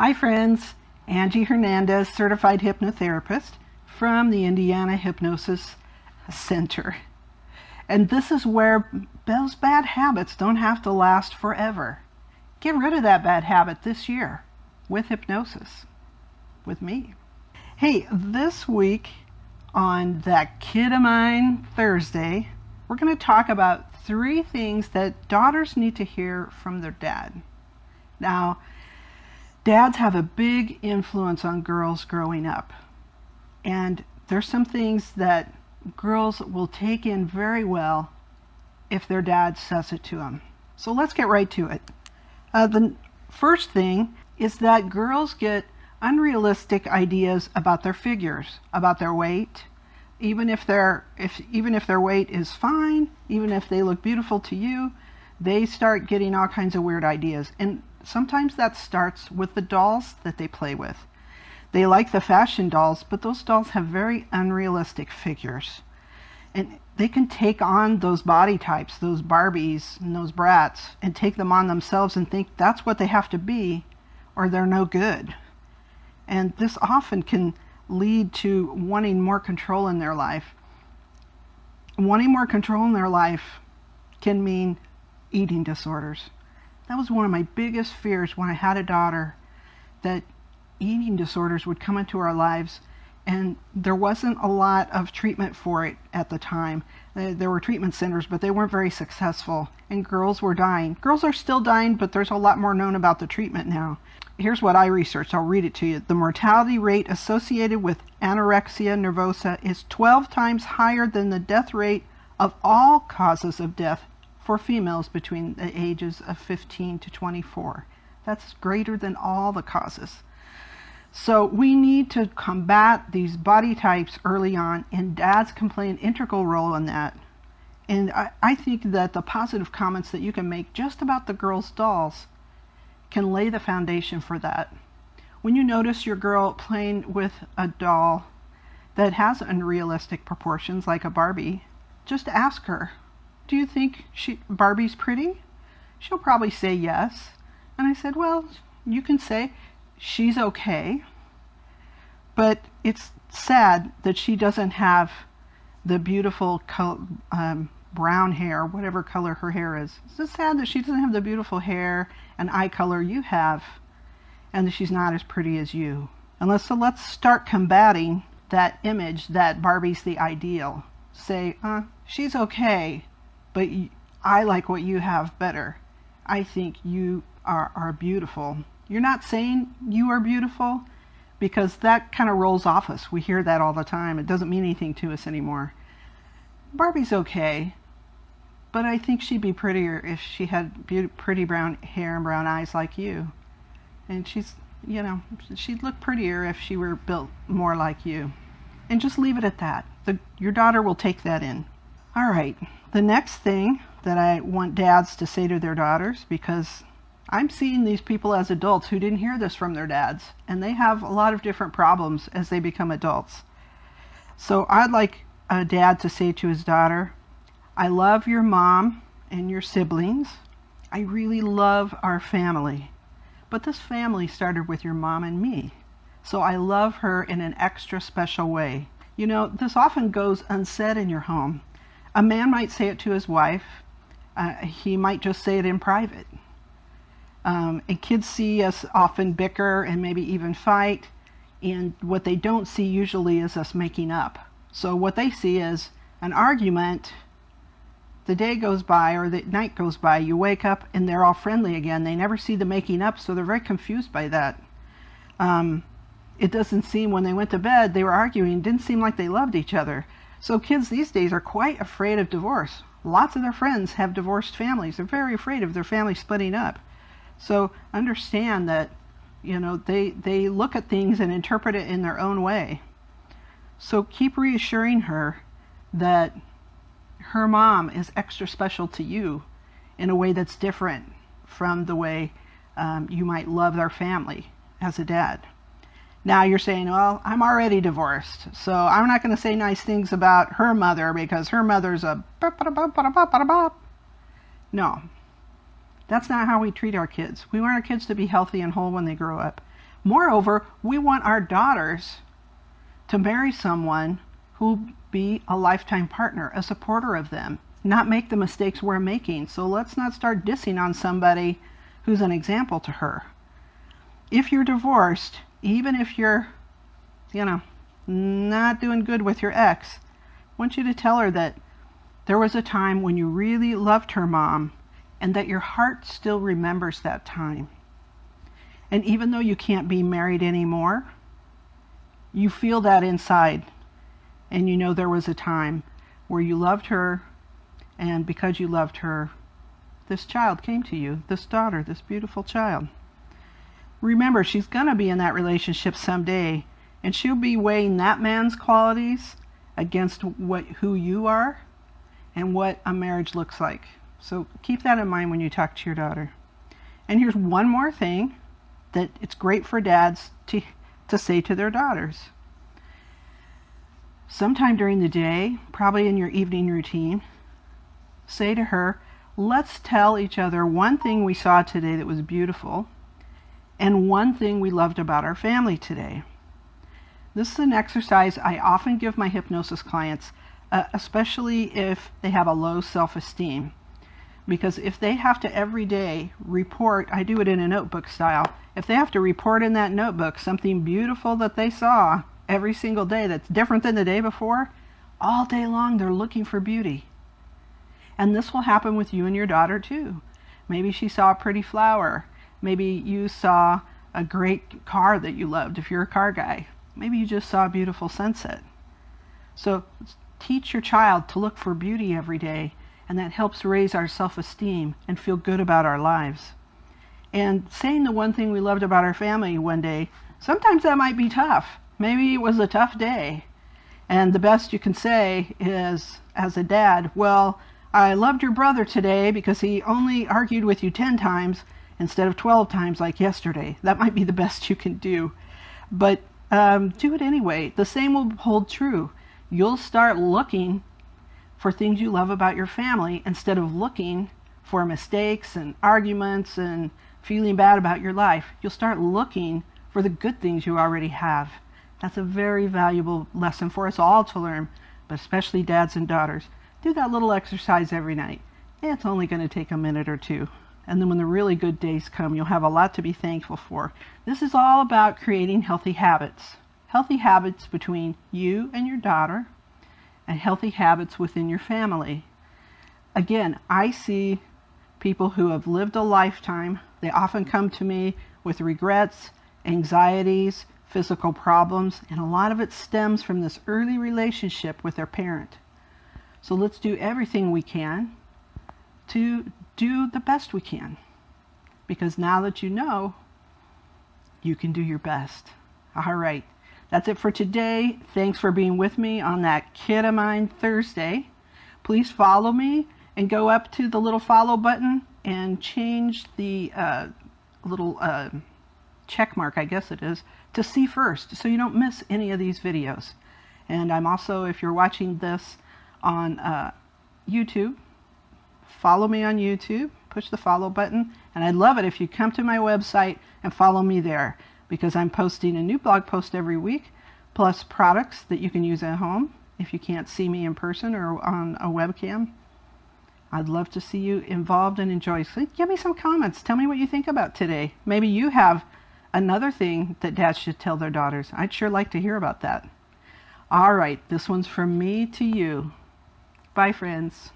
Hi friends, Angie Hernandez, certified hypnotherapist from the Indiana Hypnosis Center. And this is where those bad habits don't have to last forever. Get rid of that bad habit this year with hypnosis, with me. Hey, this week on That Kid of Mine Thursday, we're going to talk about 3 things that daughters need to hear from their dad. Now, dads have a big influence on girls growing up. And there's some things that girls will take in very well if their dad says it to them. So let's get right to it. The first thing is that girls get unrealistic ideas about their figures, about their weight. Even if their weight is fine, even if they look beautiful to you, they start getting all kinds of weird ideas. And sometimes that starts with the dolls that they play with. They like the fashion dolls, but those dolls have very unrealistic figures. And they can take on those body types, those Barbies and those brats, and take them on themselves and think that's what they have to be, or they're no good. And this often can lead to wanting more control in their life. Wanting more control in their life can mean eating disorders. That was one of my biggest fears when I had a daughter, that eating disorders would come into our lives, and there wasn't a lot of treatment for it at the time. There were treatment centers, but they weren't very successful, and girls were dying. Girls are still dying, but there's a lot more known about the treatment now. Here's what I researched. I'll read it to you. The mortality rate associated with anorexia nervosa is 12 times higher than the death rate of all causes of death for females between the ages of 15 to 24. That's greater than all the causes. So we need to combat these body types early on, and dads can play an integral role in that. And I think that the positive comments that you can make just about the girls' dolls can lay the foundation for that. When you notice your girl playing with a doll that has unrealistic proportions, like a Barbie, just ask her, do you think Barbie's pretty? She'll probably say yes. And I said, well, you can say she's okay, but it's sad that she doesn't have the beautiful brown hair, whatever color her hair is. It's just sad that she doesn't have the beautiful hair and eye color you have, and that she's not as pretty as you. So let's start combating that image that Barbie's the ideal. Say, she's okay, but I like what you have better. I think you are beautiful. You're not saying you are beautiful, because that kind of rolls off us. We hear that all the time. It doesn't mean anything to us anymore. Barbie's okay, but I think she'd be prettier if she had pretty brown hair and brown eyes like you. And she'd look prettier if she were built more like you. And just leave it at that. Your daughter will take that in. All right, the next thing that I want dads to say to their daughters, because I'm seeing these people as adults who didn't hear this from their dads, and they have a lot of different problems as they become adults. So I'd like a dad to say to his daughter, I love your mom and your siblings. I really love our family. But this family started with your mom and me. So I love her in an extra special way. This often goes unsaid in your home. A man might say it to his wife. He might just say it in private. And kids see us often bicker and maybe even fight. And what they don't see usually is us making up. So what they see is an argument. The day goes by or the night goes by, you wake up and they're all friendly again. They never see the making up, so they're very confused by that. It doesn't seem when they went to bed, they were arguing, didn't seem like they loved each other. So kids these days are quite afraid of divorce. Lots of their friends have divorced families. They're very afraid of their family splitting up. So understand that, they look at things and interpret it in their own way. So keep reassuring her that her mom is extra special to you in a way that's different from the way you might love their family as a dad. Now you're saying, well, I'm already divorced, so I'm not going to say nice things about her mother because her mother's a... No, that's not how we treat our kids. We want our kids to be healthy and whole when they grow up. Moreover, we want our daughters to marry someone who'll be a lifetime partner, a supporter of them, not make the mistakes we're making. So let's not start dissing on somebody who's an example to her. If you're divorced, even if you're, not doing good with your ex, I want you to tell her that there was a time when you really loved her mom and that your heart still remembers that time. And even though you can't be married anymore, you feel that inside. And you know there was a time where you loved her, and because you loved her, this child came to you, this daughter, this beautiful child. Remember, she's going to be in that relationship someday, and she'll be weighing that man's qualities against who you are and what a marriage looks like. So keep that in mind when you talk to your daughter. And here's one more thing that it's great for dads to say to their daughters. Sometime during the day, probably in your evening routine, say to her, let's tell each other one thing we saw today that was beautiful and one thing we loved about our family today. This is an exercise I often give my hypnosis clients, especially if they have a low self-esteem. Because if they have to every day report, I do it in a notebook style, if they have to report in that notebook something beautiful that they saw every single day that's different than the day before, all day long they're looking for beauty. And this will happen with you and your daughter too. Maybe she saw a pretty flower. Maybe you saw a great car that you loved if you're a car guy. Maybe you just saw a beautiful sunset. So teach your child to look for beauty every day, and that helps raise our self-esteem and feel good about our lives. And saying the one thing we loved about our family one day, sometimes that might be tough. Maybe it was a tough day. And the best you can say is, as a dad, well, I loved your brother today because he only argued with you 10 times instead of 12 times like yesterday. That might be the best you can do. But do it anyway. The same will hold true. You'll start looking for things you love about your family instead of looking for mistakes and arguments and feeling bad about your life. You'll start looking for the good things you already have. That's a very valuable lesson for us all to learn, but especially dads and daughters. Do that little exercise every night. It's only going to take a minute or two. And then when the really good days come, you'll have a lot to be thankful for. This is all about creating healthy habits. Healthy habits between you and your daughter, and healthy habits within your family. Again, I see people who have lived a lifetime. They often come to me with regrets, anxieties, physical problems, and a lot of it stems from this early relationship with their parent. So let's do everything we can to do the best we can. Because now that you know, you can do your best. All right. That's it for today. Thanks for being with me on that Kid of Mine Thursday. Please follow me and go up to the little follow button and change the little check mark, I guess it is, to see first so you don't miss any of these videos. And I'm also, if you're watching this on YouTube, follow me on YouTube, push the follow button, and I'd love it if you come to my website and follow me there, because I'm posting a new blog post every week, plus products that you can use at home if you can't see me in person or on a webcam. I'd love to see you involved and enjoy. So give me some comments. Tell me what you think about today. Maybe you have another thing that dads should tell their daughters. I'd sure like to hear about that. All right, this one's from me to you. Bye, friends.